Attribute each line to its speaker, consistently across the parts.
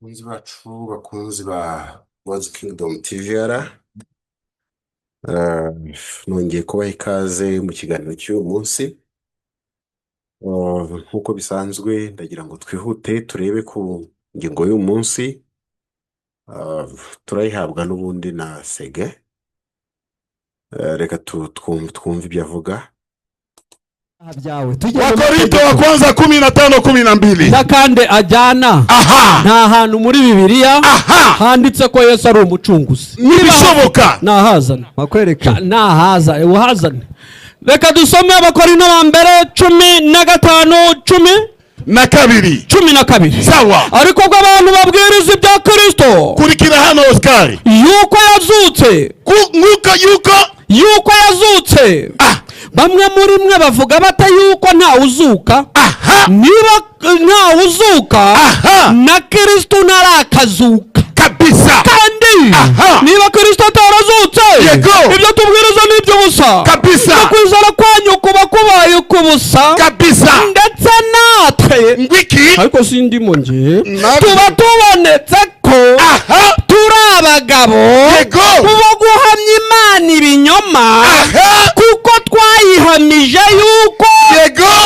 Speaker 1: Bakunzi bacu bakunzi ba Words Kingdom TVR, nongeye kubaha ikaze mu kiganiro cy'uyu munsi. Nk'uko bisanzwe ndagira ngo twihute turebe ku ngingo y'uyu munsi. Turayihabwa n'ubundi na Sege. Reka twumve ibyo avuga.
Speaker 2: Wakorinto wa kwanza 15:12
Speaker 3: Nakande ajyana nta hantu muri Bibiliya handitse ko Yesu ari umucunguzi.
Speaker 2: Nibishoboka
Speaker 3: Nahazana
Speaker 4: bakwereka
Speaker 3: nahaza uhazane. Reka dusome Abakorinto ba mbere 15:12
Speaker 2: sawa.
Speaker 3: ariko ubwo abantu babwiriza ibya Kristo
Speaker 2: Kurikira hano Oscar
Speaker 3: yuko yazutse yuko yazutse bamwe muri mwe bavuga bata yuko nta uzuka. Niba nta uzuka na Kristo ntarakazuka
Speaker 2: kabisa
Speaker 3: kandi niba Kristo atarazutse ibyo tubwiriza ni iby'ubusa
Speaker 2: kabisa.
Speaker 3: no kwizera kwanyu kuba kubaye kubusa
Speaker 2: kabisa.
Speaker 3: ndetse natwe
Speaker 2: Ngwiki
Speaker 3: ariko sindimo nje tuba tubonetse ko turi abagabo bo guhamya Imana ibinyoma kuko twayihamije yuko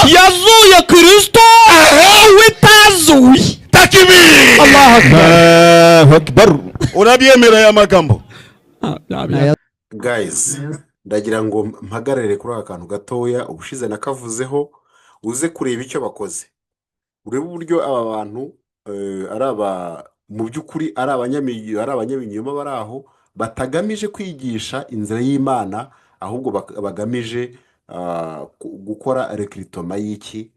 Speaker 3: yazuye Kristo witazuye.
Speaker 2: takibiri.
Speaker 3: Allahu Akbar.
Speaker 2: Urabyemera ya magambo?
Speaker 1: Guys, ndagira ngo mpagarare kuri aka kantu gatoya. Ubushize nakavuzeho, uze kureba icyo bakoze, urebe uburyo aba bantu mu by'ukuri ari abanyabinyoma bari aho, batagamije kwigisha inzira y'Imana, ahubwo bagamije gukora recruitment y'iki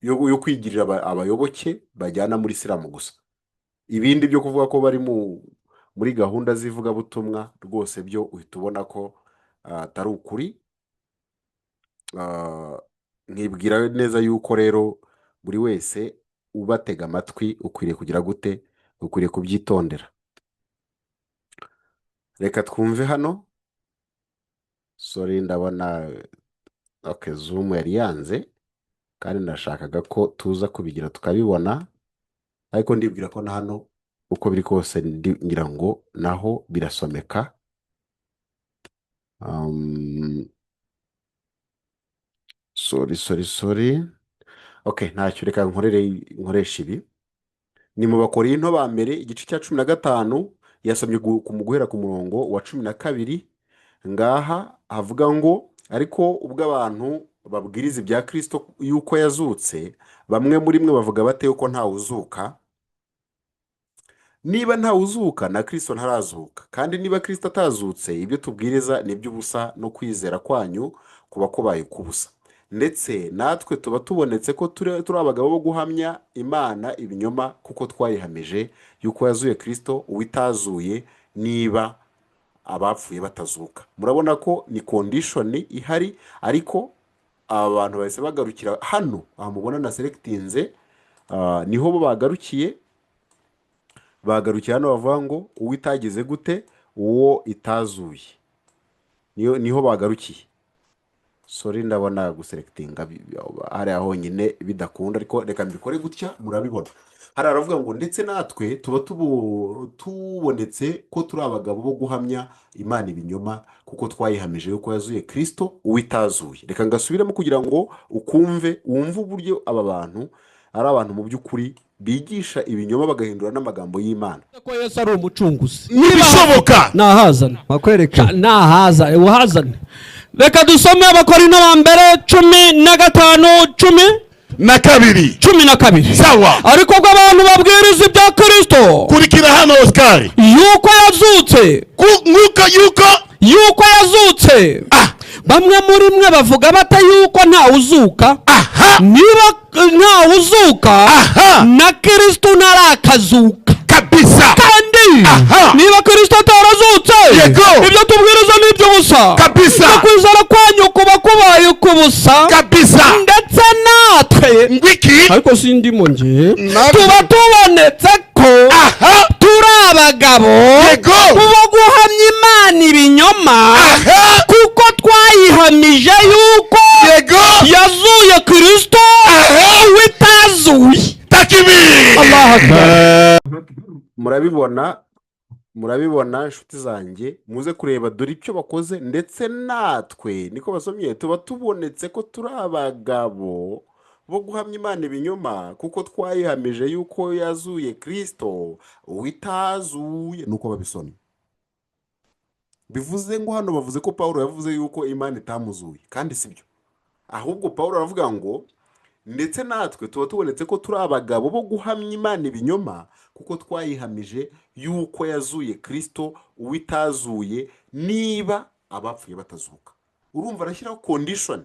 Speaker 1: yo kwigirira abayoboke bajyana muri Islam gusa. Ibindi byo kuvuga ko bari muri gahunda z'ivugabutumwa rwose byo uhita ubona ko atari ukuri. Nkibwira neza yuko rero buri wese ubatega amatwi ukwiriye kugira gute, ukwiriye kubyitondera. Reka twumve hano. Sorry, ndabona Zoom yari yanze kandi nashakaga ko tuza kubigira tukabibona, ariko ndibwira ko na hano uko biri kose ngira ngo naho birasomeka. Sorry. Okay, ntacyo, reka nkoresha ibi. Ni mu Bakorinto ba mbere igice cya 15 yasomye guhera ku murongo wa 12. Ngaha havuga ngo ariko ubwo abantu babwiriza ibya Kristo yuko yazutse, bamwe muri mwe bavuga bate yuko nta uzuka. Niba nta uzuka na Kristo ntarazuka, kandi niba Kristo atazutse ibyo tubwiriza ni by'ubusa no kwizera kwanyu kuba kubaye kubusa. Ndetse natwe tuba tubonetse ko turi abagabo bo guhamya Imana ibinyoma kuko twayihamije yuko yazuye Kristo uwitazuye niba abapfuye batazuka. Murabona ko ni condition ihari, ariko abantu bahise bagarukira hano mubona na selectinze, niho bo bagarukiye hano bavuga ngo uwitagize gute, uwo itazuye, niho bagarukiye. Sorry, ndabona guselectinga hari aho nyine bidakunda, ariko reka mbikore gutya murabibona. Hari aravuga ngo ndetse natwe tuba tubonetse ko turi abagabo bo guhamya Imana ibinyoma kuko twayihamije yuko yazuye Kristo uwitazuye. Reka ngasubiremo kugira ngo wumve uburyo aba bantu ari abantu mu by'ukuri bigisha ibinyoma bagahindura n'amagambo y'Imana.
Speaker 3: Ko Yesu ari umucunguzi.
Speaker 2: Nibishoboka
Speaker 3: Nahazana
Speaker 4: bakwereka
Speaker 3: nahaza uhazane. Reka dusome Abakorinto ba mbere
Speaker 2: 15:12 sawa.
Speaker 3: ariko ubwo abantu babwiriza ibya Kristo
Speaker 2: Kurikira hano Oscar
Speaker 3: yuko yazutse yuko yazutse bamwe muri mwe bavuga bata yuko nta uzuka. Niba nta uzuka na Kristo ntarakazuka
Speaker 2: kabisa.
Speaker 3: kandi niba Kristo atarazutse ibyo tubwiriza ni iby'ubusa
Speaker 2: kabisa.
Speaker 3: no kwizera kwanyu kuba kubaye kubusa
Speaker 2: kabisa.
Speaker 3: ndetse natwe
Speaker 2: Ngwiki
Speaker 3: ariko sindimo nje tuba tubonetse ko turi abagabo bo guhamya Imana ibinyoma kuko twayihamije yuko yazuye Kristo witazuye.
Speaker 1: murabibona inshuti zanjye, muze kureba dore icyo bakoze, ndetse natwe niko basomye tuba tubonetse ko turi abagabo bo guhamya Imana ibinyoma, kuko twayihamije yuko yazuye Kristo witazuye, nuko babisomye. Bivuze ngo hano bavuze ko Pawulo yavuze yuko Imana itamuzuye, kandi sibyo. Ahubwo Pawulo aravuga ngo ndetse natwe tuba tubonetse ko turi abagabo bo guhamya Imana ibinyoma, kuko twayihamije yuko yazuye Kristo uwitazuye, niba abapfuye batazuka. Urumva arashyiraho condition,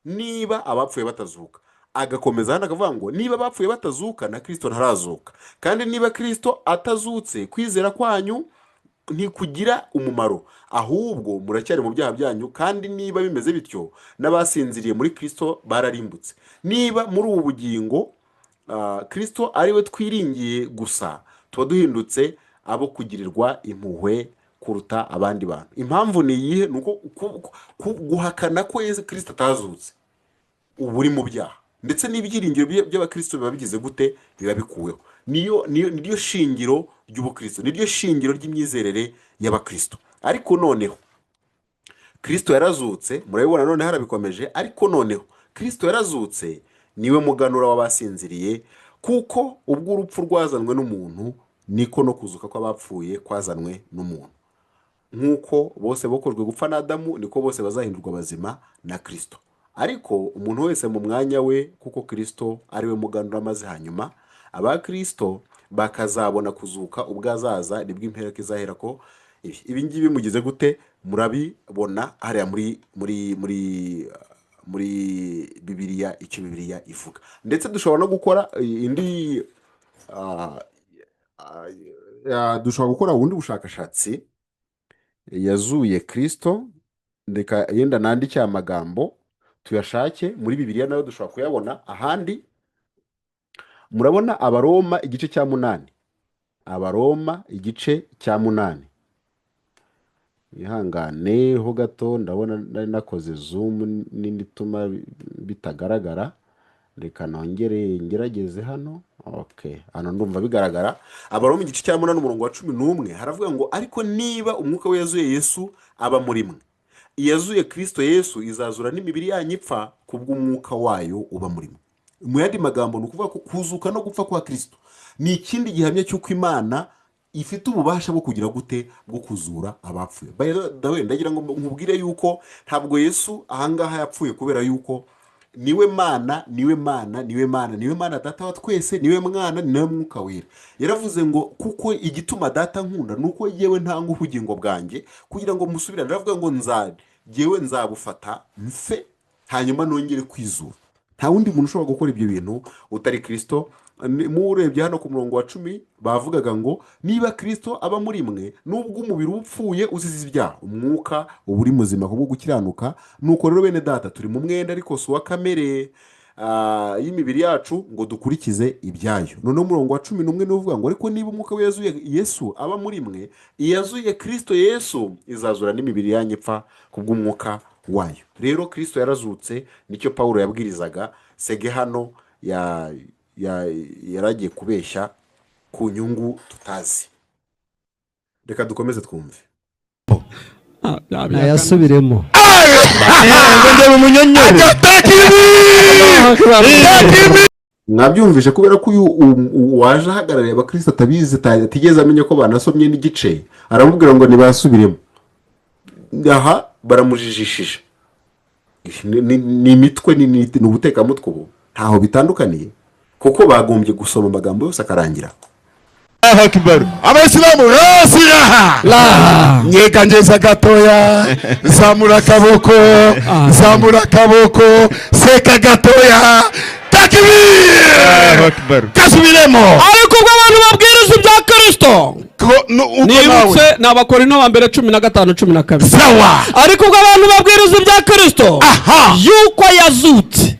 Speaker 1: niba abapfuye batazuka. Agakomeza hano akavuga ngo niba abapfuye batazuka na Kristo ntarazuka, kandi niba Kristo atazutse kwizera kwanyu ntikugira umumaro, ahubwo muracyari mu byaha byanyu. Kandi niba bimeze bityo, n'abasinziriye muri Kristo bararimbutse. Niba muri ubu bugingo Kristo ari we twiringiye gusa, tuba duhindutse abo kugirirwa impuhwe kuruta abandi bantu. Impamvu ni iyihe? Ni uko guhakana ko Yesu Kristo atazutse ubu uri mu byaha, ndetse n'ibyiringiro by'abakristo biba bigize gute? Biba bikuweho. Niyo shingiro ry'ubukristo, niryo shingiro ry'imyizerere y'abakristo. Ariko noneho Kristo yarazutse, murabibona none harabikomeje. Ariko noneho Kristo yarazutse, niwe muganura w'abasinziriye, kuko ubwo urupfu rwazanwe n'umuntu, niko no kuzuka kw'abapfuye kwazanwe n'umuntu. Nk'uko bose bokorwe gupfa na Adamu, niko bose bazahindurwa bazima na Kristo. Ariko umuntu wese mu mwanya we, kuko Kristo ari we muganura, maze hanyuma abakristo bakazabona kuzuka ubwo azaza, nibwo imperuka izahera ko ibi ngibi mugize gute? Murabibona hariya muri Bibiliya, icyo Bibiliya ivuga. Ndetse dushobora no gukora dushobora gukora ubundi bushakashatsi. Yazuye Kristo, ndeka yenda nandike amagambo tuyashake muri Bibiliya, nayo dushobora kuyabona ahandi. Murabona Abaroma igice cya 8, Abaroma igice cya 8. Ihangane ho gato, ndabona nari nakoze zoom nini ituma bitagaragara. Reka nongere ngerageze hano. Okay, hano ndumva bigaragara. Abaroma igice cya 8 umurongo wa 11 haravuga ngo ariko niba umwuka we yazuye Yesu aba muri mwe, iyazuye Kristo Yesu izazura n'imibiri yanyu ipfa kubw'umwuka wayo uba muri mwe. Mu yandi magambo ni ukuvuga ko kuzuka no gupfa kwa Kristo ni ikindi gihamya cy'uko Imana ifite ububasha bwo kugira gute? Bwo kuzura abapfuye. Ndagira ngo nkubwire yuko ntabwo Yesu ahangaha yapfuye kubera yuko niwe Mana data wa twese, niwe Mwana, niwe Mwuka wera. Yaravuze ngo kuko igituma data nkunda nuko yewe ntanga ubugingo bwanjye kugira ngo musubirane. Aravuga ngo yewe nzabufata mfe, hanyuma nongere kwizura. Nta wundi muntu ushobora gukora ibyo bintu utari Kristo. Murebye hano ku murongo wa 10 bavugaga ngo niba Kristo aba muri mwe, nubwo umubiri upfuye uzize ibyaha, umwuka uba uri muzima kubwo gukiranuka. Nuko rero bene data, turi mu mwenda ariko si uwa kamere y'imibiri yacu ngo dukurikize ibyayo. None umurongo wa 11 uvuga ngo ariko niba umwuka we yazuye Yesu aba muri mwe, iyazuye Kristo Yesu izazura n'imibiri yanyu ipfa kubw'umwuka wayo. Rero Kristo yarazutse, nicyo Pawulo yabwirizaga. Sege hano yaragiye kubeshya ku nyungu tutazi. Reka dukomeze twumve.
Speaker 3: Nayasubiremo.
Speaker 1: Mwabyumvise kubera ko waje ahagarariye abakristo atabizi, atigeze amenya ko banasomye n'igice, aramubwira ngo nibasubiremo. Aha baramujijishije. Ni imitwe ni ubutekamutwe ubu, ntaho bitandukaniye, kuko bagombye gusoma amagambo yose akarangira.
Speaker 2: Abayisilamu nyega ngeza gatoya, zamura akaboko, seka gatoya, takbir, kasubiremo.
Speaker 3: Ariko ubwo abantu babwiriza ibya Kristo, nibutse ni Abakorinto ba mbere 15:12.
Speaker 2: Sawa.
Speaker 3: Ariko ubwo abantu babwiriza ibya Kristo yuko yazutse,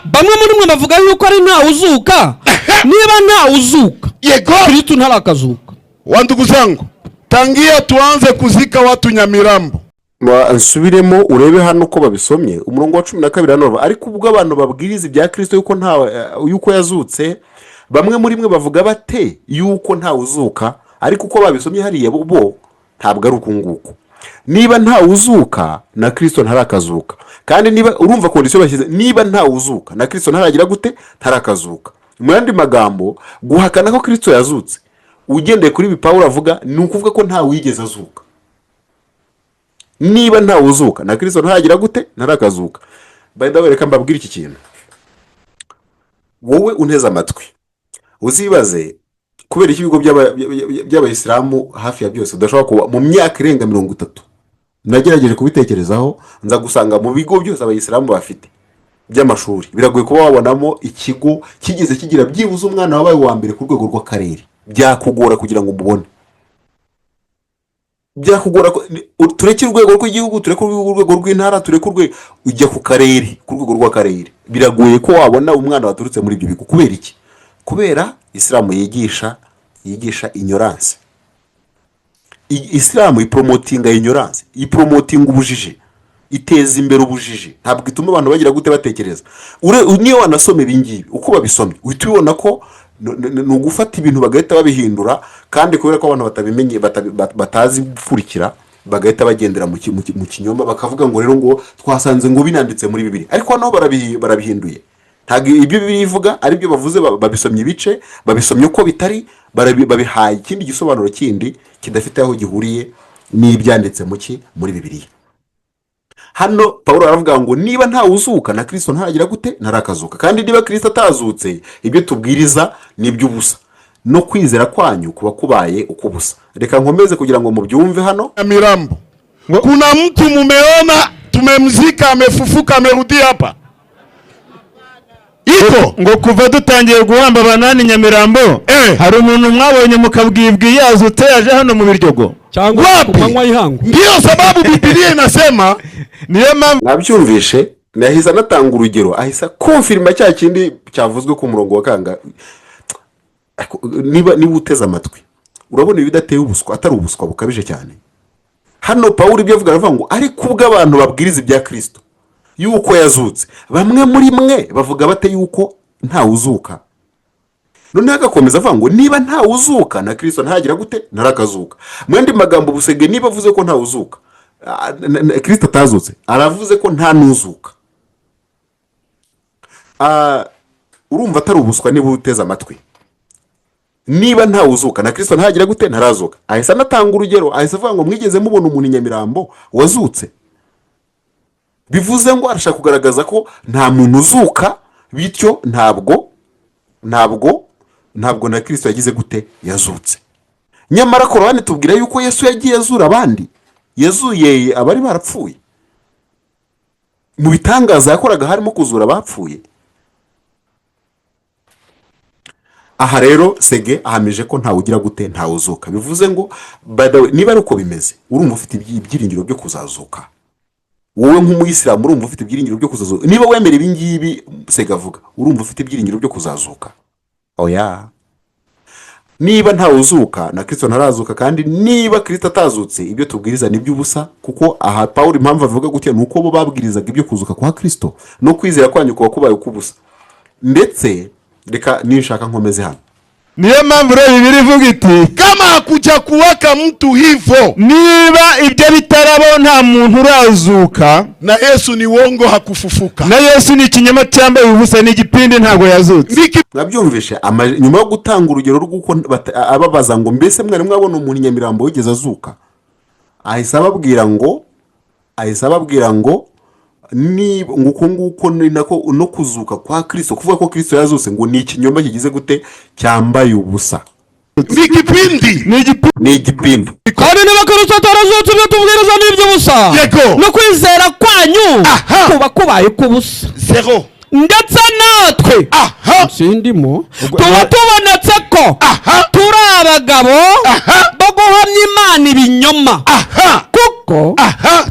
Speaker 3: bamwe muri mwe bavuga yuko ari nta uzuka. Niba nta uzuka,
Speaker 2: yego
Speaker 3: Kristo ntarakazuka.
Speaker 2: Wandugu zangu, tangia tuanze kuzika watu Nyamirambo.
Speaker 1: Nsubiremo urebe hano uko babisomye umurongo wa 12 hano. Ariko ubwo abantu babwiriza ibya Kristo yuko yazutse, bamwe muri mwe bavuga bate yuko ntawe uzuka, ariko uko babisomye hariya bo ntabwo ari uku nguku. Niba ntawe uzuka na Kristo ntarakazuka, kandi niba urumva kondisiyo bashyize, niba ntawe uzuka na Kristo ntaragira gute, ntarakazuka. Mu yandi magambo, guhakana ko Kristo yazutse ugendeye kuri ibi Pawulo avuga, ni ukuvuga ko ntawe wigeze azuka. Niba ntawe uzuka na Kristo ntaragira gute, ntarakazuka. By the way, reka mbabwire iki kintu, wowe unteze amatwi uzibaze kubera iki ibigo by'abayisilamu hafi ya byose udashobora kuba mu myaka irenga 30. Nagerageje kubitekerezaho nza gusanga mu bigo byose abayisilamu bafite by'amashuri biragoye kuba wabonamo ikigo kigeze kigira byibuze umwana wabaye wa mbere ku rwego rw'akarere. Byakugora kugira ngo umubone, byakugora. Tureke urwego rw'igihugu, tureke urwego rw'intara, tureke urwego, ujya ku karere, ku rwego rw'akarere. Biragoye ko wabona umwana waturutse muri ibyo bigo. Kubera iki? Kubera Isilamu yigisha ignorance. Isilamu ipromotinga ignorance, ipromotinga ubujiji, iteza imbere ubujiji. Ntabwo ituma abantu bagira gute batekereza. Niyo wanasome ibingibi uko babisomye uhita ubona ko ni ugufata ibintu bagahita babihindura, kandi kubera ko abantu batabimenye batazi gupfurikira bagahita bagendera mu kinyoma, bakavuga ngo rero ngo twasanze ngo binanditse muri Bibiliya, ariko hano barabihinduye. Ntabwo ibyo Bibiliya ivuga ari byo bavuze, babisomye ibice, babisomye uko bitari, babihaye ikindi gisobanuro kindi kidafite aho gihuriye n'ibyanditse muri Bibiliya. Hano Pawulo aravuga ngo niba ntawe uzuka na Kristo ntaragira gute, ntarakazuka. Kandi niba Kristo atazutse, ibyo tubwiriza ni iby'ubusa, no kwizera kwanyu kuba kubaye uko busa. Reka nkomeze kugira ngo mubyumve. Hano
Speaker 2: Nyamirambo kuna mtu mumeona tumemzika, amefufuka, amerudi hapa iko
Speaker 4: ngo kuva dutangiye guhamba banani Nyamirambo, hari umuntu mwabonye mukabwibwi yazutse yaje hano mu Biryogo
Speaker 3: cyangwa ku manywa y'ihangu.
Speaker 2: Ndio sababu Biblia inasema
Speaker 4: niyo mpamvu
Speaker 1: nabyumvishe, nahise anatanga urugero, ahisa konfirma cya kindi cyavuzwe ku murongo wa kanga. Niba uteze amatwi urabona ibidateye ubuswa, atari ubuswa bukabije cyane. Hano Pawulo ibyo avuga aravuga ngo ariko ubwo abantu babwiriza ibya Kristo yuko yazutse, bamwe muri mwe bavuga bate yuko ntawe uzuka. None agakomeza avuga ngo niba ntawe uzuka na Kristo ntagira gute, ntarakazuka. Mwandi magambo busege, niba avuze ko ntawe uzuka Kristo atazutse, aravuze ko nta nuzuka. Urumva atari ubuswa niba uteze amatwi. Niba ntawe uzuka na Kristo ntagira gute, ntarazuka. Ahise anatanga urugero, ahise avuga ngo mwigeze mubona umuntu Nyamirambo wazutse. Bivuze ngo arashaka kugaragaza ko nta muntu uzuka, bityo ntabwo na Kristo yagize gute, yazutse. Nyamara Korani tubwira yuko Yesu yagiye azura abandi, yazuye abari barapfuye. Mu bitangaza yakoraga harimo kuzura abapfuye. Aha rero Sege ahamije ko ntawe ugira gute, ntawe uzuka. Bivuze ngo niba ari uko bimeze, urumva ufite ibyiringiro byo kuzazuka. Wowe nk'umuyisilamu urumva ufite ibyiringiro byo kuzazuka. Niba wemera ibi ngibi Sege avuga, urumva ufite ibyiringiro byo kuzazuka. Oya, niba ntawe uzuka na Kristo ntarazuka, kandi niba Kristo atazutse, ibyo tubwiriza ni by'ubusa. Kuko aha Pawulo impamvu avuga gutya nuko bo babwirizaga ibyo kuzuka kwa Kristo, no kwizera kwanyu kuba kubaye ukubusa. Ndetse reka nishaka nkomeze hano,
Speaker 4: niyo mpamvu rero Bibiliya ivuga iti
Speaker 2: kama hakuja kuwaka mtu hivyo,
Speaker 4: niba ibyo bitarabo nta muntu urazuka,
Speaker 2: na Yesu ni uongo, hakufufuka.
Speaker 4: na Yesu ni ikinyoma cyambaye ubusa, ni igipindi, ntabwo yazutse.
Speaker 1: nabyumvishe. Nyuma yo gutanga urugero rw'uko ababaza ngo mbese mwari mwabona umuntu Nyamirambo wigeze azuka, ahise ababwira ngo niba nguko nako no kuzuka kwa Kristo, kuvuga ko Kristo yazutse ngo ni ikinyoma kigize gute, cyambaye ubusa. Ni igipindi.
Speaker 3: Kandi niba Kristo atarazutse, ibyo tubwiriza ni iby'ubusa, no kwizera kwanyu kuba kubaye kubusa.
Speaker 2: Zero.
Speaker 3: Ndetse natwe sindimo tuba tubonetse ko turi abagabo bo guhamya Imana ibinyoma, kuko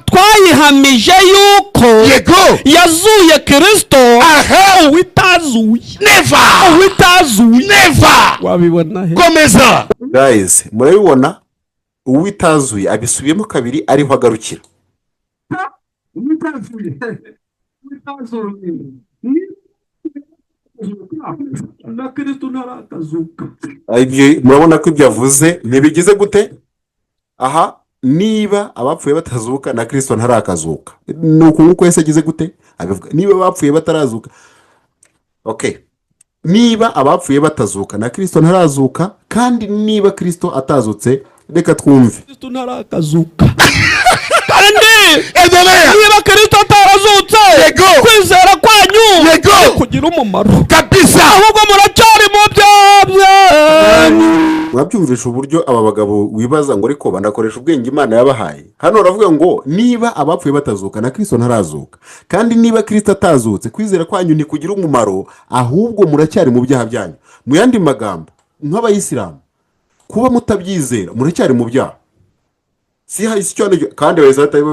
Speaker 3: twayihamije yuko yazuye Kristo uwitazuye. Wabibona he?
Speaker 2: Komeza.
Speaker 1: Guys, murabibona uwitazuye abisubiyemo kabiri ariho agarukira.
Speaker 3: na Kristo ntarakazuka.
Speaker 1: Murabona ko ibyo avuze ntibigize gute? Aha, niba abapfuye batazuka na Kristo ntarakazuka, ni uku nguko yese agize gute abivuga. Niba abapfuye batarazuka, okay, niba abapfuye batazuka na Kristo ntarazuka, kandi niba Kristo atazutse, reka twumve.
Speaker 3: Kristo ntarakazuka. Kandi niba Kristo atarazutse, kwizera kwanyu kugira umumaro
Speaker 2: kabisa,
Speaker 3: ahubwo muracyari mu byaha.
Speaker 1: Mwabyumvisha uburyo aba bagabo wibaza ngo ariko banakoresha ubwenge Imana yabahaye. Hano uravuga ngo niba abapfuye batazuka na Kristo ntarazuka, kandi niba Kristo atazutse, kwizera kwanyu ntikugira umumaro, ahubwo muracyari mu byaha byanyu. Mu yandi magambo, nk'abayisilamu, kuba mutabyizera muracyari mu byaha. Si hahise cyane, kandi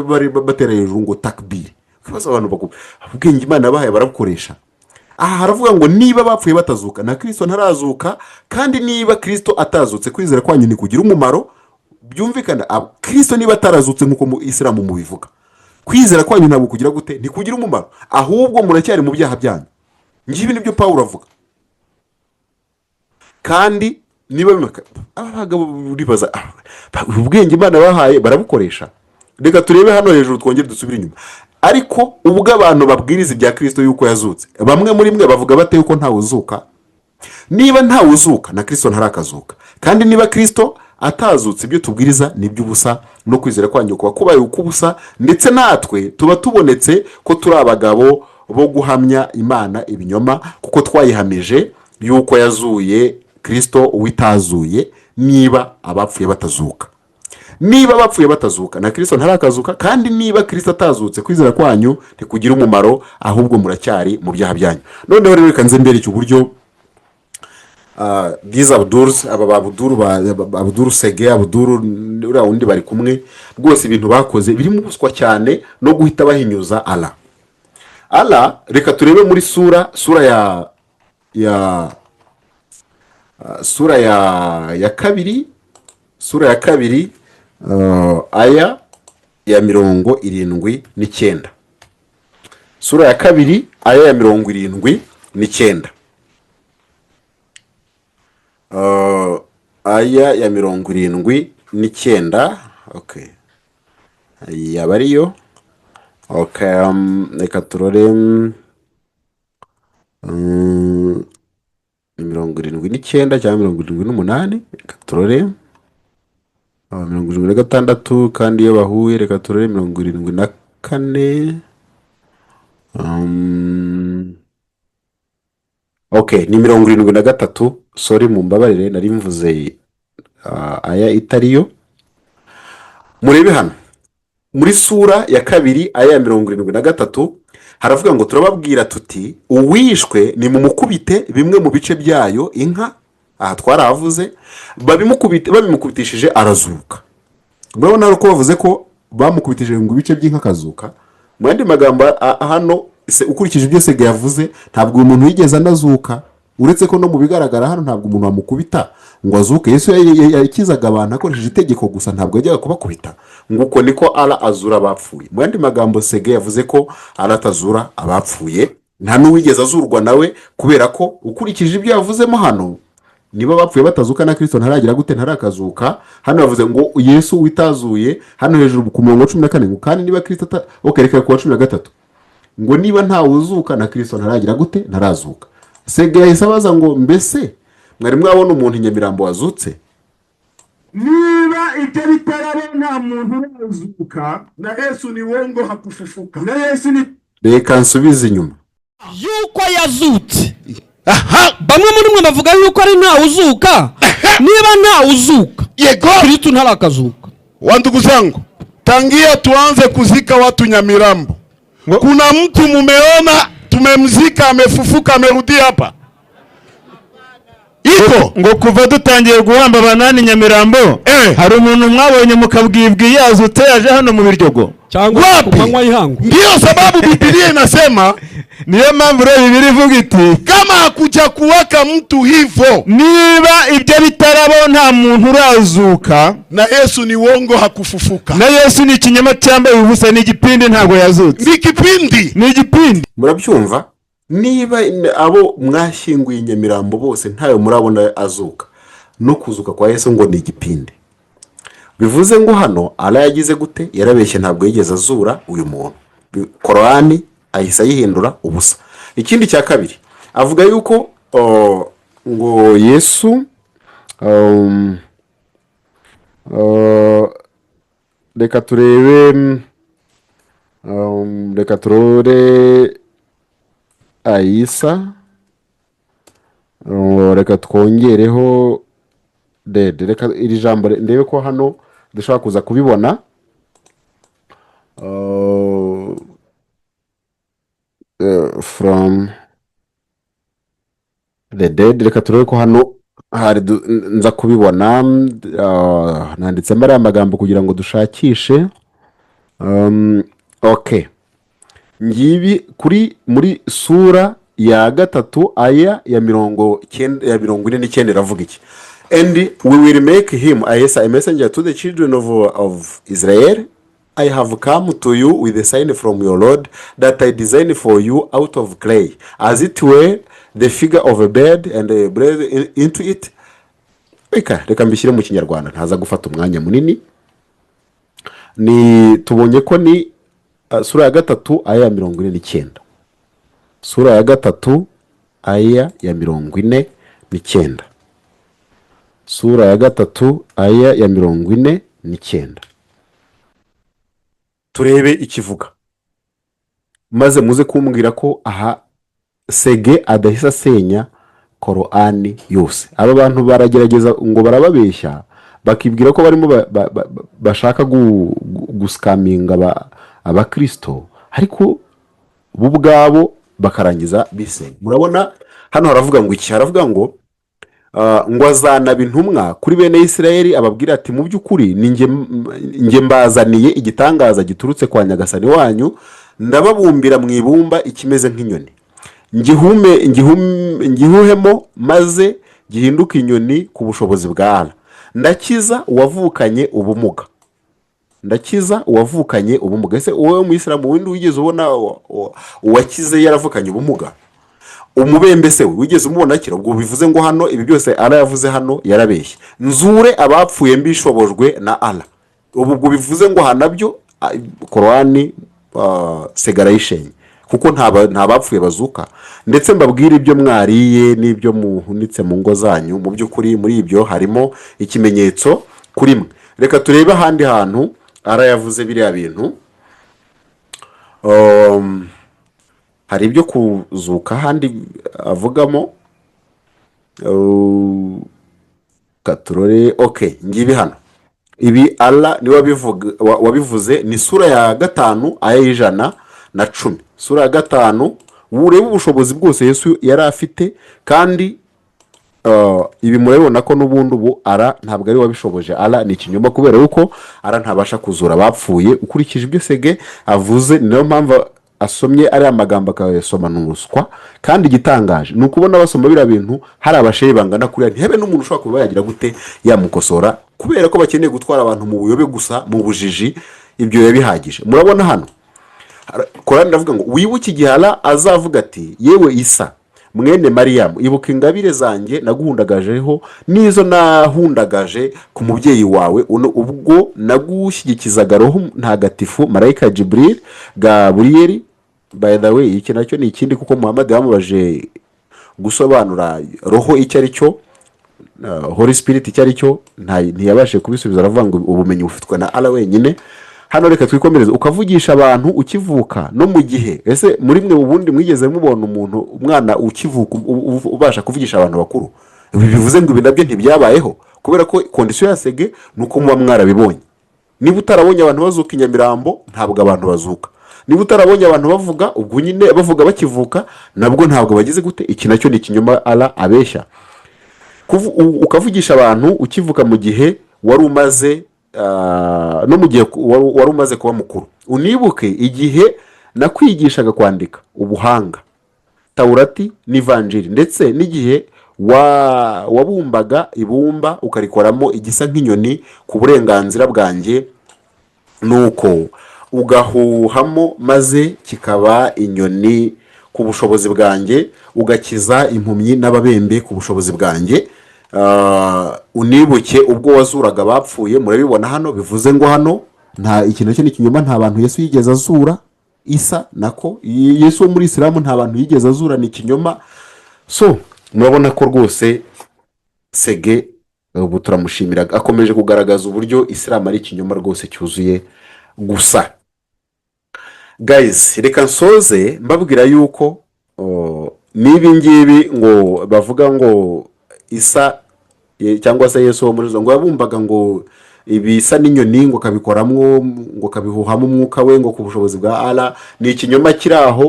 Speaker 1: bari batera hejuru ngo takbir. Kibazo abantu bakubwira ubwenge Imana yabahaye barabukoresha. Aha haravuga ngo niba bapfuye batazuka na Kristo ntarazuka, kandi niba Kristo atazutse, kwizera kwanyu ntikugira umumaro. Byumvikana, Kristo niba atarazutse nk'uko mu Isilamu mubivuga, kwizera kwanyu ntabwo kugira gute, ntikugira umumaro, ahubwo muracyari mu byaha byanyu. Ngibi nibyo Pawulo avuga. Kandi niba abagabo uribaza ubwenge Imana bahaye barabukoresha. Reka turebe hano hejuru twongere dusubire inyuma. Ariko ubwo abantu babwiriza ibya Kristo yuko yazutse, bamwe muri mwe bavuga bate yuko ntawe uzuka? Niba ntawe uzuka na Kristo ntarakazuka, kandi niba Kristo atazutse, ibyo tubwiriza ni iby'ubusa, no kwizera kwanyu kuba kubaye ukubusa, ndetse natwe tuba tubonetse ko turi abagabo bo guhamya Imana ibinyoma, kuko twayihamije yuko yazuye Kristo uwitazuye, niba abapfuye batazuka. Niba abapfuye batazuka na Kristo ntarakazuka, kandi niba Kristo atazutse, kwizera kwanyu ntikugira umumaro, ahubwo muracyari mu byaha byanyu. Noneho rero reka nze mbere icyo buryo Bwiza Abdurs, aba Abdul Sege, Abdul uriya wundi bari kumwe, rwose ibintu bakoze birimo ubuswa cyane no guhita bahinyuza Allah. Reka turebe muri sura ya kabiri, aya ya 79. Sura ya kabiri aya ya 79. Aya ya 79. Okay, yaba ariyo. Okay, reka turore 79 cyangwa 78. Reka turore 76, kandi iyo bahuye reka turore 74. Okay, ni 73. Sorry, mumbabarire nari mvuze aya itariyo. Murebe hano muri sura ya kabiri aya ya 73 haravuga ngo turababwira tuti uwishwe ni mumukubite bimwe mu bice byayo inka. Aha twaravuze babimukubitishije arazuka. Murabona ko bavuze ko bamukubitishije ngo ibice by'inka akazuka. Mu yandi magambo hano ukurikije ibyo Sege yavuze, ntabwo uyu muntu yigeze anazuka, uretse ko no mu bigaragara hano ntabwo umuntu amukubita ngo azuke. Yesu yakizaga abantu akoresheje itegeko gusa, ntabwo yajyaga kubakubita. Nguko niko Allah azura abapfuye. Mu yandi magambo Sege yavuze ko Allah atazura abapfuye, nta n'uwigeze azurwa nawe, kubera ko ukurikije ibyo yavuzemo hano, niba bapfuye batazuka na Kristo ntaragira gute, ntarakazuka. Hano yavuze ngo Yesu witazuye, hano hejuru ku murongo 14, kandi niba Kristo reka ku 13 ngo niba ntawe uzuka na Kristo ntaragira gute, ntarazuka. Sege yahise abaza ngo mbese mwari mwabona umuntu Nyamirambo wazutse?
Speaker 2: Niba ibyo bitaraba nta muntu urazuka, na Yesu ni wongo hakufufuka, na Yesu ni...
Speaker 1: Reka nsubize inyuma.
Speaker 3: Yuko yazutse. Bamwe muri mwe bavuga yuko ari ntawe uzuka. Niba ntawe uzuka, Kristo ntarakazuka.
Speaker 2: Wandugu zangu, tangia tuanze kuzika watu Nyamirambo, kuna mtu mumeona tumemzika amefufuka amerudi hapa? Iko
Speaker 4: ngo kuva dutangiye guhamba banani Nyamirambo, hari umuntu mwabonye mukabwibwi yazutse yaje hano mu Biryogo
Speaker 3: cyangwa kumanywa yihangu?
Speaker 2: Ndio sababu Biblia inasema,
Speaker 4: niyo mpamvu rero Biblia ivuga iti
Speaker 2: kama hakuja kuwaka mtu hivyo,
Speaker 4: niba ibyo bitarabo nta muntu urazuka,
Speaker 2: na Yesu ni wongo hakufufuka,
Speaker 4: na Yesu ni ikinyoma cyambaye ubusa, ni igipindi, ntabwo yazutse.
Speaker 2: Ni kipindi,
Speaker 4: ni igipindi.
Speaker 1: Murabyumva? niba abo mwashyinguye Nyamirambo bose ntayo murabona azuka, no kuzuka kwa Yesu ngo ni igipindi. Bivuze ngo hano ala yagize gute? Yarabeshye, ntabwo yigeze azura uyu muntu. Korani ahise ayihindura ubusa. Ikindi cya kabiri avuga yuko ngo Yesu reka turebe reka turore Ayisa, reka twongereho reka iri jambo ndebe ko hano dushobora kuza kubibona. From the dead, reka turebe ko hano hari nza kubibona. Nanditsemo ariya magambo kugira ngo dushakishe. Okay, ngibi kuri muri sura ya gatatu aya ya 49 iravuga iki? And we will make him a messenger to the children of Israel. I have come to you with a sign from your Lord that I designed for you out of clay, as it were the figure of a bird, and I breathed into it. Reka mbishyire mu Kinyarwanda, ntaza gufata umwanya munini. Ni tubonye ko ni sura ya gatatu aya ya 49. Sura ya gatatu aya ya 49. Sura ya gatatu aya ya 49. Turebe ikivuga, maze muze kumbwira ko aha Sege adahisa senya Korani yose. Aba bantu baragerageza ngo barababeshya, bakibwira ko barimo bashaka guskaminga abakristo, ariko bo ubwabo bakarangiza bisenya. Murabona hano haravuga ngo iki? Haravuga ngo ngo azanaba intumwa kuri bene Isirayeli, ababwira ati mu by'ukuri ninjye mbazaniye igitangaza giturutse kwa Nyagasani wanyu, ndababumbira mu ibumba ikimeze nk'inyoni, ngihuhemo maze gihinduka inyoni ku bushobozi bwa Allah. Ndakiza uwavukanye ubumuga, ese wowe mu Isilamu windi wigeze ubona uwakize yaravukanye ubumuga? Umubembe se wigeze umubona kira? Ubwo bivuze ngo hano ibi byose Allah yavuze hano yarabeshye. Nzure abapfuye mbishobojwe na Allah. Ubwo bivuze ngo hanabyo Korani segarayishenye, kuko nta bapfuye bazuka. Ndetse mbabwira ibyo mwariye n'ibyo muhunitse mu ngo zanyu, mu by'ukuri muri ibyo harimo ikimenyetso kuri mwe. Reka turebe ahandi hantu Allah yavuze biriya bintu. Hari ibyo kuzuka handi avugamo. Katurore. Okay, ngibi hano ibi Allah ni wabivuze. Ni sura ya 5 aya 110. Sura ya 5 urebe ubushobozi bwose Yesu yari afite, kandi ibi murabibona ko n'ubundi ubu Allah ntabwo ari wabishoboje. Allah ni ikinyoma, kubera yuko Allah ntabasha kuzura abapfuye ukurikije ibyo Sege avuze. Niyo mpamvu asomye ari amagambo akayasoma n'uruswa. Kandi igitangaje ni ukubona basoma biriya bintu hari abasheyi bangana kuriya, ntihebe n'umuntu ushobora kuba yagira gute yamukosora, kubera ko bakeneye gutwara abantu mu buyobe gusa, mu bujiji. Ibyo yabihagije. Murabona hano Korani ndavuga ngo wibuke igihe Allah azavuga ati, yewe Isa mwene Mariyamu, ibuka ingabire zanjye naguhundagajeho n'izo nahundagaje ku mubyeyi wawe, ubwo nagushyigikizaga Roho Ntagatifu marayika Jibril Gaburiyeli. By the way, iki nacyo ni ikindi, kuko Muhammad yamubaje gusobanura roho icyo ari cyo, Holy Spirit icyo ari cyo, ntiyabashe kubisubiza. Aravuga ngo ubumenyi bufitwe na Allah wenyine. Hano reka twikomereze. Ukavugisha abantu ukivuka no mu gihe. Ese muri mwe ubundi mwigeze mubona umwana ukivuka ubasha kuvugisha abantu bakuru? Ibi bivuze ngo ibi nabyo ntibyabayeho, kubera ko condition ya Sege nuko muba mwarabibonye. Niba utarabonye abantu bazuka Nyamirambo, ntabwo abantu bazuka. Niba utarabonye abantu bavuga, ubwo nyine bavuga bakivuka, nabwo ntabwo bagize gute. Iki nacyo ni ikinyoma Allah abeshya. Ukavugisha abantu ukivuka mu gihe wari umaze no mu gihe wari umaze kuba mukuru. Unibuke igihe nakwigishaga kwandika ubuhanga, Taurati n'Ivanjiri, ndetse n'igihe wabumbaga ibumba ukarikoramo igisa nk'inyoni ku burenganzira bwanjye, nuko ugahuhamo maze kikaba inyoni ku bushobozi bwanjye, ugakiza impumyi n'ababembe ku bushobozi bwanjye. Unibuke ubwo wazuraga abapfuye, murabibona hano, bivuze ngo hano nta ikintu cyo n'ikinyoma, nta bantu Yesu yigeze azura. Isa nako Yesu wo muri Isilamu nta bantu yigeze azura, ni ikinyoma. So murabona ko rwose Sege ubu turamushimira, akomeje kugaragaza uburyo Isilamu ari ikinyoma rwose cyuzuye gusa. Guys, reka nsoze mbabwira yuko nibi ngibi ngo bavuga ngo Isa cyangwa se Yesu wo muri ngo yabumbaga ngo ibisa n'inyoni ngo kabikoramwo ngo kabihuhamo umwuka we ngo ku bushobozi bwa Allah, ni ikinyoma kiri aho.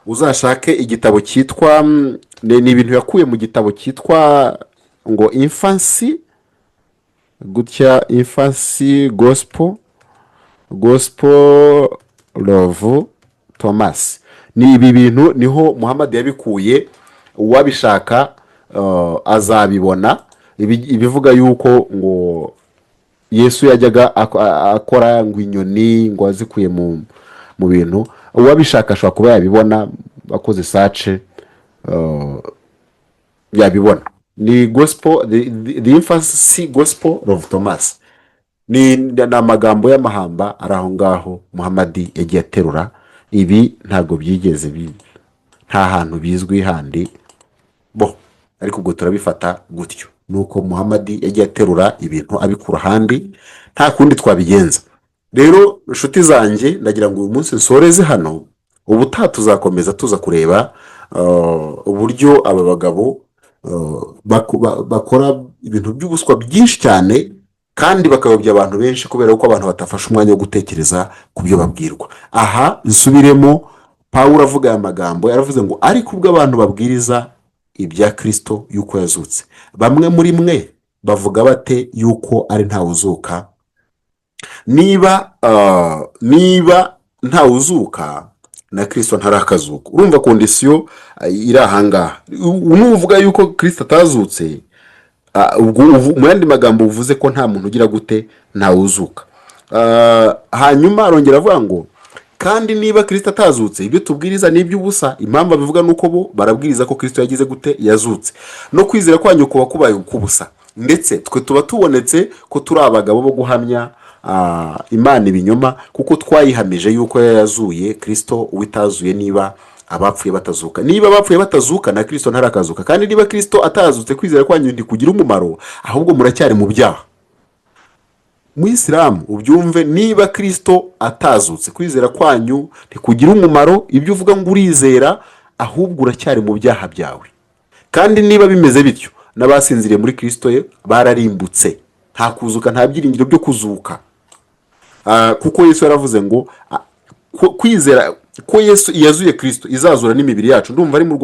Speaker 1: Uzashake igitabo cyitwa ni ibintu yakuye mu gitabo cyitwa ngo Infancy Gospel of Thomas. Ni ibi bintu niho Muhammad yabikuye, uwabishaka azabibona. Ibivuga yuko ngo Yesu yajyaga akora ngo inyoni ngo azikuye mu bintu, uwabishaka ashobora kuba yabibona, akoze search yabibona. Ni gospel, the Infancy Gospel of Thomas. Ni amagambo y'amahamba ari aho ngaho Muhammad yagiye aterura. Ibi ntabwo byigeze nta hantu bizwi handi ariko ubwo turabifata gutyo, nuko Muhammad yagiye aterura ibintu abikura handi, nta kundi twabigenza. Rero inshuti zanjye, ndagira ngo uyu munsi nsoreze hano, ubutaha tuzakomeza tuza kureba uburyo aba bagabo bakora ibintu by'ubuswa byinshi cyane kandi bakayobya abantu benshi kubera ko abantu batafashe umwanya wo gutekereza ku byo babwirwa. Aha nsubiremo, Pawulo avuga aya magambo, yaravuze ngo ariko ubwo abantu babwiriza ibya Kristo yuko yazutse, bamwe muri mwe bavuga bate yuko ari ntawe uzuka? Niba ntawe uzuka na Kristo ntarakazuka, urumva kondisiyo iri ahangaha. Nuvuga yuko Kristo atazutse, mu yandi magambo uvuze ko nta muntu ugira gute, ntawe uzuka. Hanyuma arongera avuga ngo kandi niba Kristo atazutse, ibyo tubwiriza ni iby'ubusa. Impamvu bivuga nuko bo barabwiriza ko Kristo yagize gute, yazutse, no kwizera kwanyu kuba kubaye kubusa, ndetse twe tuba tubonetse ko turi abagabo bo guhamya Imana ibinyoma, kuko twayihamije yuko yazuye Kristo uwitazuye. Niba abapfuye batazuka, niba abapfuye batazuka na Kristo ntarakazuka, kandi niba Kristo atazutse, kwizera kwanyu ntikugira umumaro, ahubwo muracyari mu byaha. Mu Isilamu ubyumve, niba Kristo atazutse, kwizera kwanyu ntikugira umumaro, ibyo uvuga ngo urizera, ahubwo uracyari mu byaha byawe. Kandi niba bimeze bityo, n'abasinziriye muri Kristo ye bararimbutse, nta kuzuka, nta byiringiro byo kuzuka. Kuko Yesu yaravuze ngo kwizera ko Yesu yazuye Kristo izazura n'imibiri yacu. Ndumva ari mu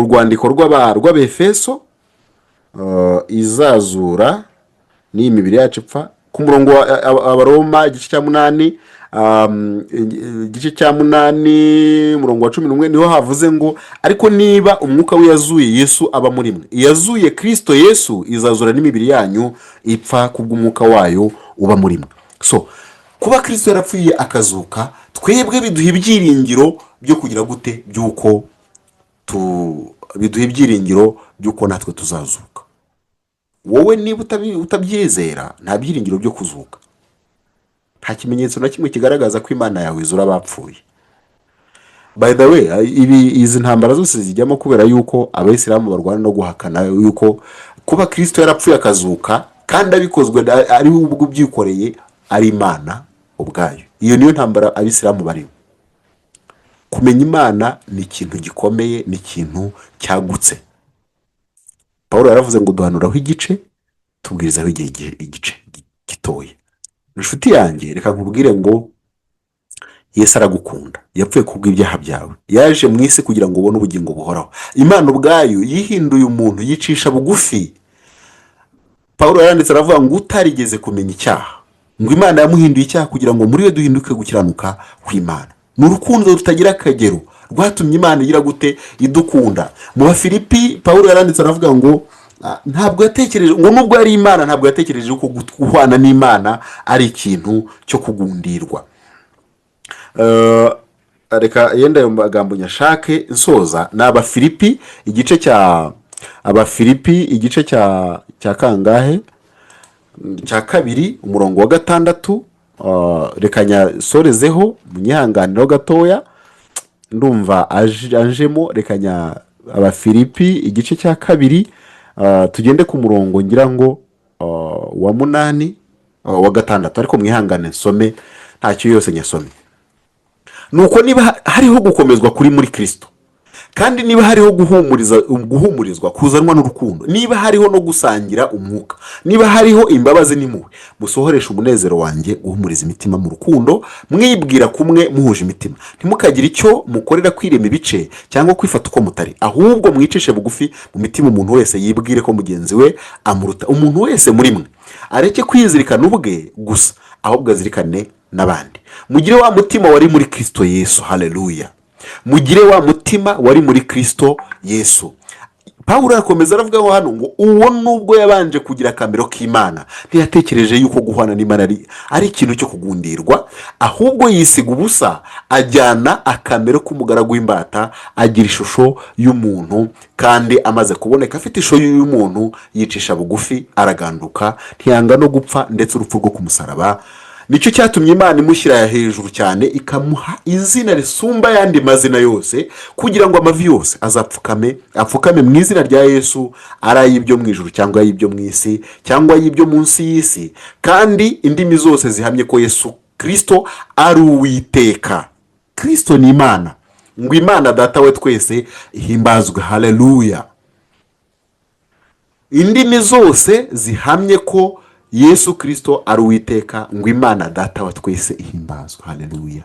Speaker 1: rwandiko rw'Abefeso, izazura n'imibiri yacu ipfa, ku murongo wa Abaroma igice cya 8 umurongo wa 11 niho havuze ngo ariko niba umwuka we yazuye Yesu aba muri mwe, yazuye Kristo Yesu izazura n'imibiri yanyu ipfa kubw'umwuka wayo uba muri mwe. So kuba Kristo yarapfuye akazuka, twebwe biduha ibyiringiro byo kugira gute, byuko biduha ibyiringiro byuko natwe tuzazuka. Wowe niba utabyizera, nta byiringiro byo kuzuka, nta kimenyetso na kimwe kigaragaza ko Imana yawe izura abapfuye. By the way, izi ntambara zose zijyamo kubera yuko Abayisilamu barwana no guhakana yuko kuba Kristo yarapfuye akazuka kandi abikozwe ari ubwo byikoreye ari Imana ubwayo. Iyo niyo ntambara Abisilamu barimo. Kumenya Imana ni ikintu gikomeye, ni ikintu cyagutse. Pawulo yaravuze ngo duhanuraho igice, tubwirizaho igice gitoya. Inshuti yanjye, reka nkubwire ngo Yesu aragukunda, yapfuye kubw'ibyaha byawe, yaje mu isi kugira ngo ubone ubugingo buhoraho. Imana ubwayo yihinduye umuntu, yicisha bugufi. Pawulo yaranditse aravuga ngo utarigeze kumenya icyaha, ngo Imana yamuhinduye icyaha kugira ngo muri we duhinduke gukiranuka kw'Imana. Ni urukundo rutagira akagero rwatumye Imana igira gute, idukunda. Mu Bafilipi Pawulo yaranditse aravuga ngo ntabwo yatekereje ngo nubwo yari imana ntabwo yatekereje ko guhwana n'imana ari ikintu cyo kugundirwa. Reka yenda ayo magambo nyashake nsoza ni Abafilipi igice cya kangahe cya 2 umurongo wa 6. Reka nyasorezeho munyihanganiro gatoya ndumva anjemo. Reka Abafilipi igice cya 2 tugende ku murongo ngira ngo wa 8 wa 6 ariko mwihangane nsome ntacyo yose nyasome. Nuko niba hariho gukomezwa kuri muri Kristo, kandi niba hariho guhumurizwa kuzanwa n'urukundo, niba hariho no gusangira umwuka, niba hariho imbabazi n'impuhwe, musohoresha umunezero wanjye guhumuriza imitima mu rukundo, mwibwira kumwe muhuje imitima, ntimukagire icyo mukorera kwirema ibice cyangwa kwifata uko mutari, ahubwo mwicishe bugufi mu mitima, umuntu wese yibwire ko mugenzi we amuruta. Umuntu wese muri mwe areke kwizirikana ubwe gusa, ahubwo azirikane n'abandi. Mugire wa mutima wari muri Kristo Yesu. Haleluya. Mugire wa mutima wari muri Kristo Yesu. Pawulo arakomeza aravuga hano ngo uwo nubwo yabanje kugira akamero k'Imana ntiyatekereje yuko guhwana n'Imana ari ikintu cyo kugundirwa, ahubwo yisiga ubusa, ajyana akamero k'umugaragu w'imbata, agira ishusho y'umuntu, kandi amaze kuboneka afite ishusho y'umuntu yicisha bugufi, araganduka, ntiyanga no gupfa, ndetse urupfu rwo ku musaraba. Nicyo cyatumye Imana imushyira hejuru cyane, ikamuha izina risumba yandi mazina yose, kugira ngo amavi yose apfukame mu izina rya Yesu, ari ay'ibyo mu ijuru cyangwa ay'ibyo mu isi cyangwa ay'ibyo munsi y'isi, kandi indimi zose zihamye ko Yesu Kristo ari Uwiteka. Kristo ni Imana, ngo Imana Data we twese ihimbazwe. Haleluya. Indimi zose zihamye ko Yesu Kristo ari Uwiteka, ngo Imana Data wa twese ihimbazwe. Haleluya.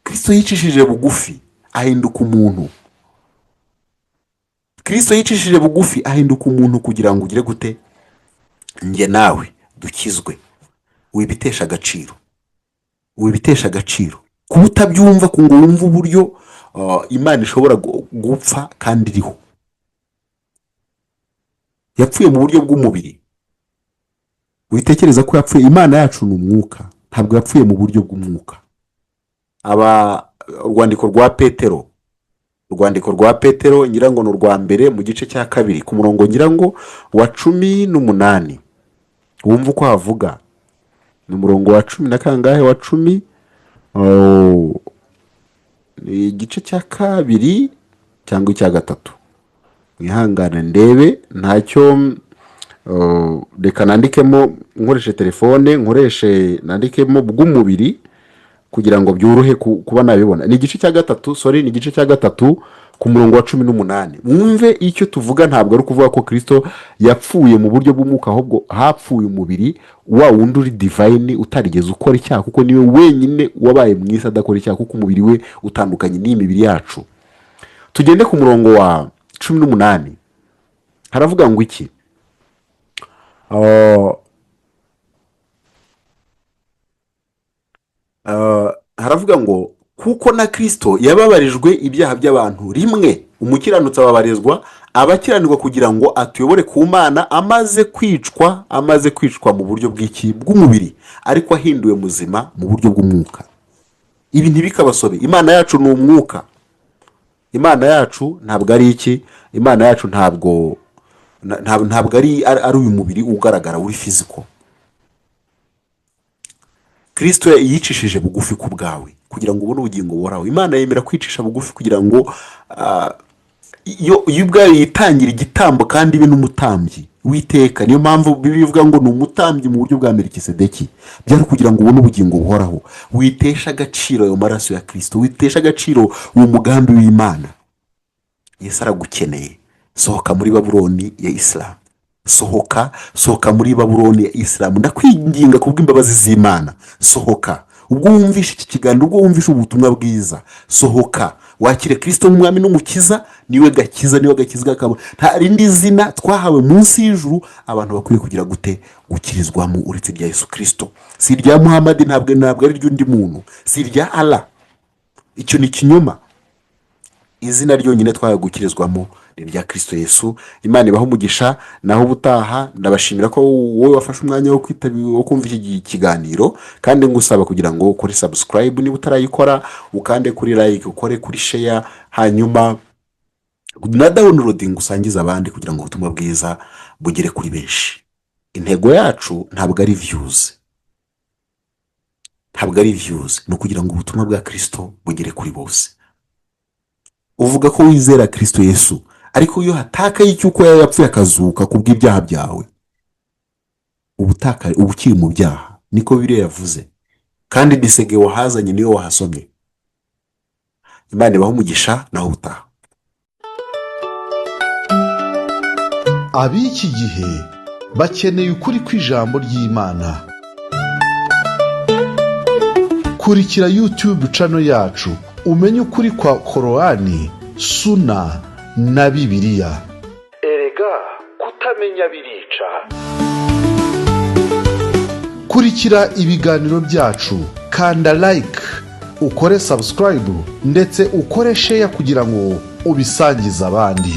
Speaker 1: Kristo yicishije bugufi ahinduka umuntu. Kristo yicishije bugufi ahinduka umuntu kugira ngo ugire gute? Nge nawe dukizwe. Wibitesha agaciro. Kuba utabyumva ko ngo wumve uburyo Imana ishobora gupfa kandi iriho. Yapfuye mu buryo bw'umubiri. Witekereza ko yapfuye? Imana yacu ni umwuka, ntabwo yapfuye mu buryo bw'umwuka. Urwandiko rwa Petero ngira ngo ni urwa mbere mu gice cya 2 ku murongo ngira ngo wa 18. Wumva uko havuga, ni umurongo wa 10 na kangahe wa 10. Igice cya 2 cyangwa icya 3. Mwihangane ndebe ntacyo. Reka nandikemo, nkoreshe telefone, nandikemo bw'umubiri kugira ngo byorohe kuba nabibona. Ni igice cya 3, ni igice cya 3 ku murongo wa 18. Mwumve icyo tuvuga, ntabwo ari ukuvuga ko Kristo yapfuye mu buryo bw'umwuka, ahubwo hapfuye umubiri wa wundi uri divine, utarigeze ukora icyaha, kuko niwe wenyine wabaye mu isi adakora icyaha, kuko umubiri we utandukanye n'imibiri yacu. Tugende ku murongo wa 18. Haravuga ngo iki? Haravuga ngo kuko na Kristo yababarijwe ibyaha by'abantu rimwe, umukiranutsi ababarizwa abakiranirwa, kugira ngo atuyobore ku Mana, amaze kwicwa mu buryo bw'umubiri, ariko ahinduwe muzima mu buryo bw'umwuka. Ibi ntibikabasobe. Imana yacu ni umwuka. Imana yacu ntabwo ari iki? Imana yacu ntabwo ari uyu mubiri ugaragara uri physical. Kristo yicishije bugufi ku bwawe kugira ngo ubone ubugingo buhoraho. Imana yemera kwicisha bugufi kugira ngo iyo ubwayo yitangira igitambo kandi ibe n'umutambyi w'iteka. Niyo mpamvu bivuga ngo ni umutambyi mu buryo bwa Melikisedeki. Byari kugira ngo ubone ubugingo buhoraho. Witesha agaciro ayo maraso ya Kristo, witesha agaciro uwo mugambi w'Imana. Yesu aragukeneye. Sohoka muri Babuloni ya Islam. Sohoka muri Babuloni ya Islam. Ndakwinginga kubw'imbabazi z'Imana. Sohoka. Ubwo wumvishe iki kiganiro, ubwo wumvishe ubutumwa bwiza, sohoka. Wakire Kristo nk'umwami n'umukiza, niwe gakiza, niwe gakizwa kabo. Nta rindi zina twahawe munsi y'ijuru abantu bakwiriye kugira gute gukirizwamo uretse rya Yesu Kristo. Si rya Muhammad, ntabwo ari ry'undi muntu. Si rya Allah. Icyo ni kinyoma. izina ryonyine twagukirizwamo ni irya Kristo Yesu. Imana ibaho umugisha. Naho ubutaha ndabashimira ko wowe wafashe umwanya wo kumva iki kiganiro, kandi ngusaba kugira ngo ukore subscribe niba utarayikora, ukande kuri like, ukore kuri share, hanyuma na downloading usangiza abandi kugira ngo ubutumwa bwiza bugere kuri benshi. Intego yacu ntabwo ari views, ni ukugira ngo ubutumwa bwa Kristo bugere kuri bose. Uvuga ko wizera Kristo Yesu, ariko iyo hatakaye icyuko yapfuye akazuka kubw'ibyaha byawe, uba ukiri mu byaha, niko Bibiliya yavuze, kandi nisege wahazanye niyo wahasomye. Imana ibaho umugisha. naho ubutaha.
Speaker 5: Ab'iki gihe bakeneye ukuri kw'ijambo ry'Imana. Kurikira YouTube channel yacu umenye ukuri kwa Korani, Suna na Bibiliya. Erega kutamenya birica. Kurikira ibiganiro byacu, kanda like, ukore subscribe ndetse ukore share kugira ngo ubisangize abandi.